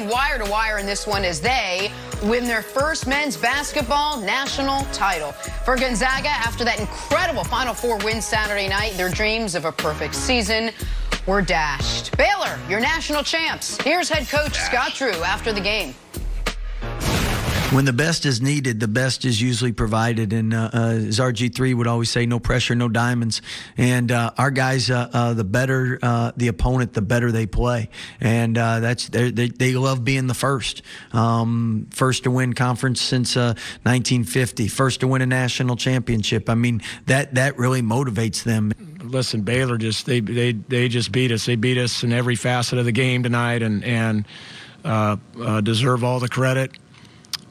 going wire to wire in this one as they win their first men's basketball national title. For Gonzaga, after that incredible Final Four win Saturday night, their dreams of a perfect season were dashed. Baylor, your national champs. Here's head coach Scott Drew after the game. When the best is needed, the best is usually provided. And as RG3 would always say, no pressure, no diamonds. And our guys, the better the opponent, the better they play. And they love being the first. First to win conference since 1950. First to win a national championship. I mean, that really motivates them. Listen, Baylor they just beat us. They beat us in every facet of the game tonight and deserve all the credit.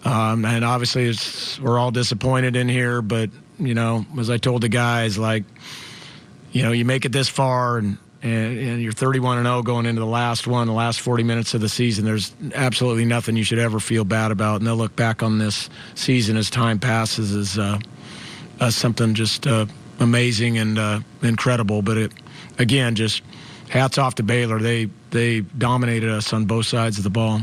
And obviously we're all disappointed in here, but, you know, as I told the guys, like, you know, you make it this far and you're 31-0 going into the last 40 minutes of the season. There's absolutely nothing you should ever feel bad about. And they'll look back on this season as time passes as something just amazing and incredible. But again, just hats off to Baylor. They dominated us on both sides of the ball.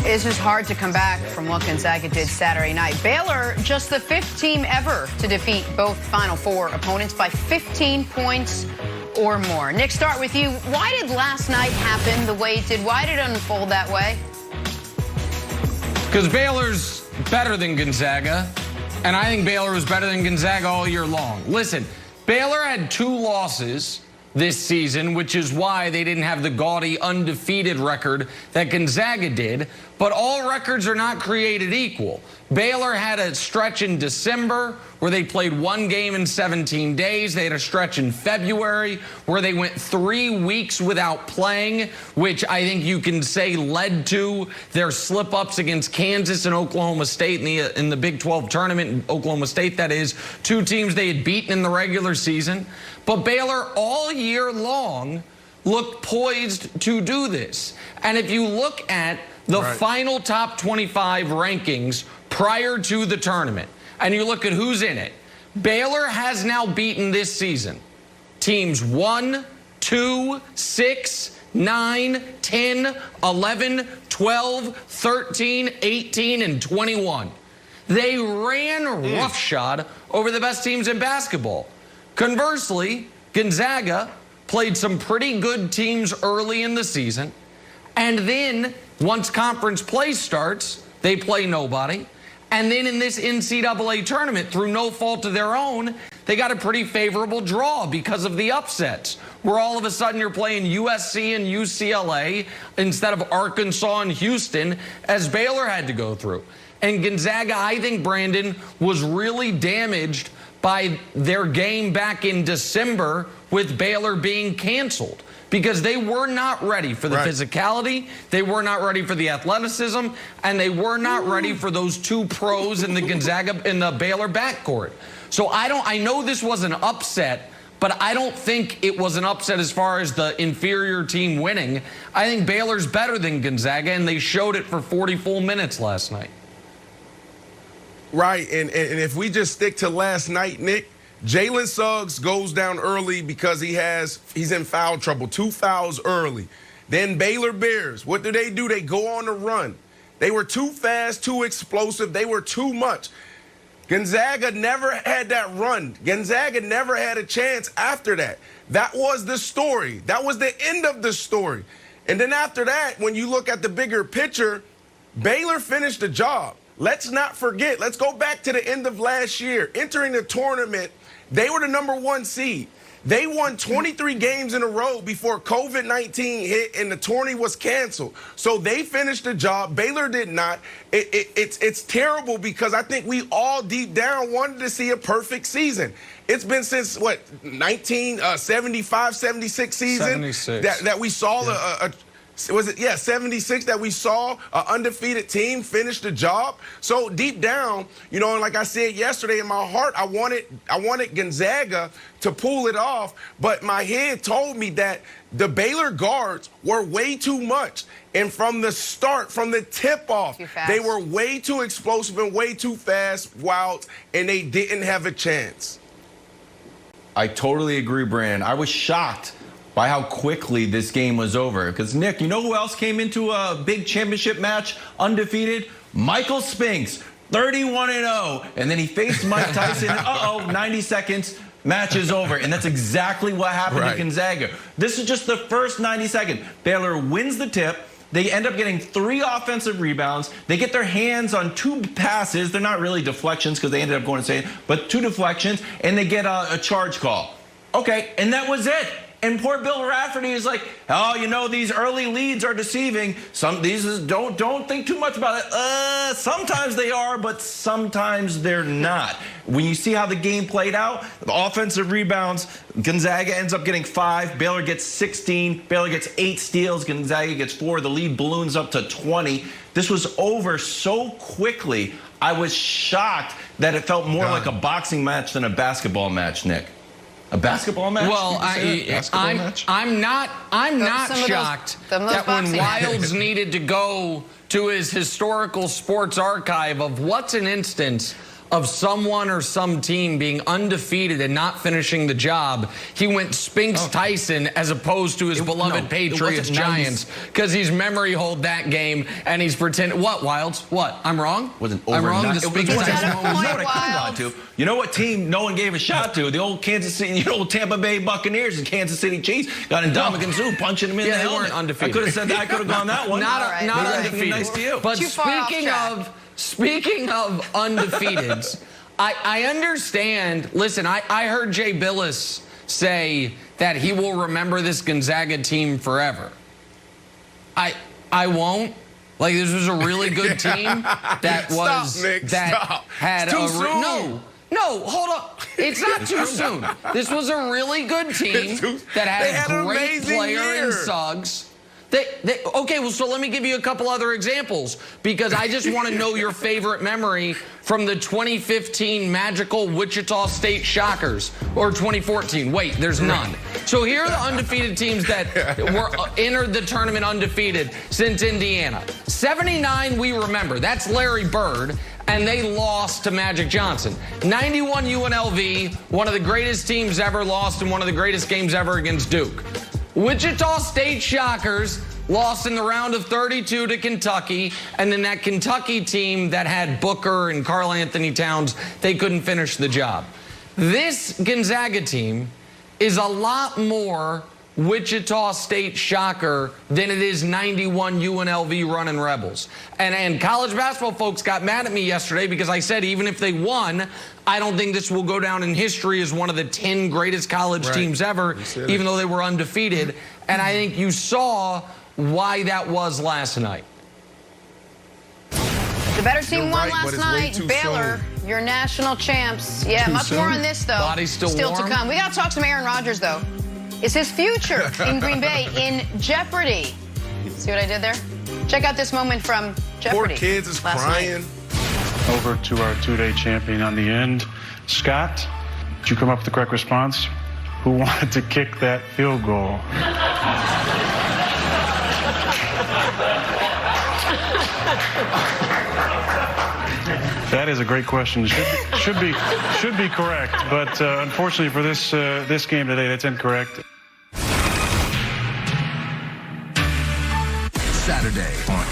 It's just hard to come back from what Gonzaga did Saturday night. Baylor, just the fifth team ever to defeat both Final Four opponents by 15 points or more. Nick, start with you. Why did last night happen the way it did? Why did it unfold that way? Because Baylor's better than Gonzaga, and I think Baylor was better than Gonzaga all year long. Listen, Baylor had 2 losses this season, which is why they didn't have the gaudy undefeated record that Gonzaga did. But all records are not created equal. Baylor had a stretch in December where they played 1 game in 17 days. They had a stretch in February where they went 3 weeks without playing, which I think you can say led to their slip-ups against Kansas and Oklahoma State in the Big 12 tournament. Oklahoma State, that is, 2 teams they had beaten in the regular season. But Baylor all year long looked poised to do this. And if you look at the final top 25 rankings prior to the tournament, and you look at who's in it, Baylor has now beaten this season teams 1, 2, 6, 9, 10, 11, 12, 13, 18, and 21. They ran roughshod over the best teams in basketball. Conversely, Gonzaga played some pretty good teams early in the season, and then once conference play starts, they play nobody. And then in this NCAA tournament, through no fault of their own, they got a pretty favorable draw because of the upsets, where all of a sudden you're playing USC and UCLA instead of Arkansas and Houston, as Baylor had to go through. And Gonzaga, I think, Brandon, was really damaged by their game back in December with Baylor being canceled, because they were not ready for the physicality, they were not ready for the athleticism, and they were not ready for those 2 pros in the Gonzaga in the Baylor backcourt. So I know this was an upset, but I don't think it was an upset as far as the inferior team winning. I think Baylor's better than Gonzaga, and they showed it for 40 full minutes last night. Right, and if we just stick to last night, Nick, Jalen Suggs goes down early because he's in foul trouble. 2 fouls early. Then Baylor Bears, what do? They go on the run. They were too fast, too explosive. They were too much. Gonzaga never had that run. Gonzaga never had a chance after that. That was the story. That was the end of the story. And then after that, when you look at the bigger picture, Baylor finished the job. Let's not forget. Let's go back to the end of last year. Entering the tournament, they were the #1 seed. They won 23 games in a row before COVID-19 hit and the tourney was canceled. So they finished the job. Baylor did not. It's terrible because I think we all deep down wanted to see a perfect season. It's been since, 1975, 76 season 76. that we saw was it 76 that we saw an undefeated team finish the job. So deep down, you know, and like I said yesterday, in my heart, I wanted Gonzaga to pull it off, but my head told me that the Baylor guards were way too much. And from the start, from the tip-off, they were way too explosive and way too fast, wild, and they didn't have a chance. I totally agree, Brandon. I was shocked by how quickly this game was over. Because, Nick, you know who else came into a big championship match undefeated? Michael Spinks, 31-0. And then he faced Mike Tyson. 90 seconds. Match is over. And that's exactly what happened to Gonzaga. This is just the first 90 seconds. Baylor wins the tip. They end up getting 3 offensive rebounds. They get their hands on 2 passes. They're not really deflections because they ended up going insane, but 2 deflections, and they get a charge call. Okay, and that was it. And poor Bill Rafferty is like, oh, you know, these early leads are deceiving. Don't think too much about it. Sometimes they are, but sometimes they're not. When you see how the game played out, the offensive rebounds, Gonzaga ends up getting 5. Baylor gets 16. Baylor gets 8 steals. Gonzaga gets 4. The lead balloons up to 20. This was over so quickly. I was shocked that it felt more like a boxing match than a basketball match, Nick. A basketball match? Well, I'm not shocked that when Wilds needed to go to his historical sports archive of what's an instance of someone or some team being undefeated and not finishing the job, he went Spinks Tyson as opposed to his beloved Patriots Giants because he's memory hold that game and he's pretending. What, Wilds? What? I'm wrong? I'm wrong? The Spinks Tyson. You know what team no one gave a shot to? The old Tampa Bay Buccaneers and Kansas City Chiefs got Ndamukong Suh punching him in the helmet. They weren't undefeated. I could have said that. I could have gone that one. Not undefeated. Nice to you. But speaking of undefeateds, I understand. Listen, I heard Jay Billis say that he will remember this Gonzaga team forever. I won't. Like, this was a really good team that was had a no, hold up. It's not too soon. This was a really good team that had a great player in Suggs. Okay, well, so let me give you a couple other examples because I just want to know your favorite memory from the 2015 magical Wichita State Shockers or 2014. Wait, there's none. So here are the undefeated teams that were entered the tournament undefeated since Indiana. 79, we remember. That's Larry Bird, and they lost to Magic Johnson. 91 UNLV, one of the greatest teams ever, lost in one of the greatest games ever against Duke. Wichita State Shockers lost in the round of 32 to Kentucky, and then that Kentucky team that had Booker and Karl Anthony Towns, they couldn't finish the job. This Gonzaga team is a lot more Wichita State Shocker than it is 91 UNLV running Rebels. And college basketball folks got mad at me yesterday because I said even if they won, I don't think this will go down in history as one of the 10 greatest college teams ever, even though they were undefeated. And I think you saw why that was last night. The better team won last night. Baylor, your national champs. Yeah, much more on this, though. Body's still to come. We got to talk some Aaron Rodgers, though. Is his future in Green Bay in jeopardy? See what I did there? Check out this moment from Jeopardy. Poor kids is crying. Over to our two-day champion on the end. Scott, did you come up with the correct response? Who wanted to kick that field goal? That is a great question. Should be correct, but unfortunately for this game today, that's incorrect. Saturday on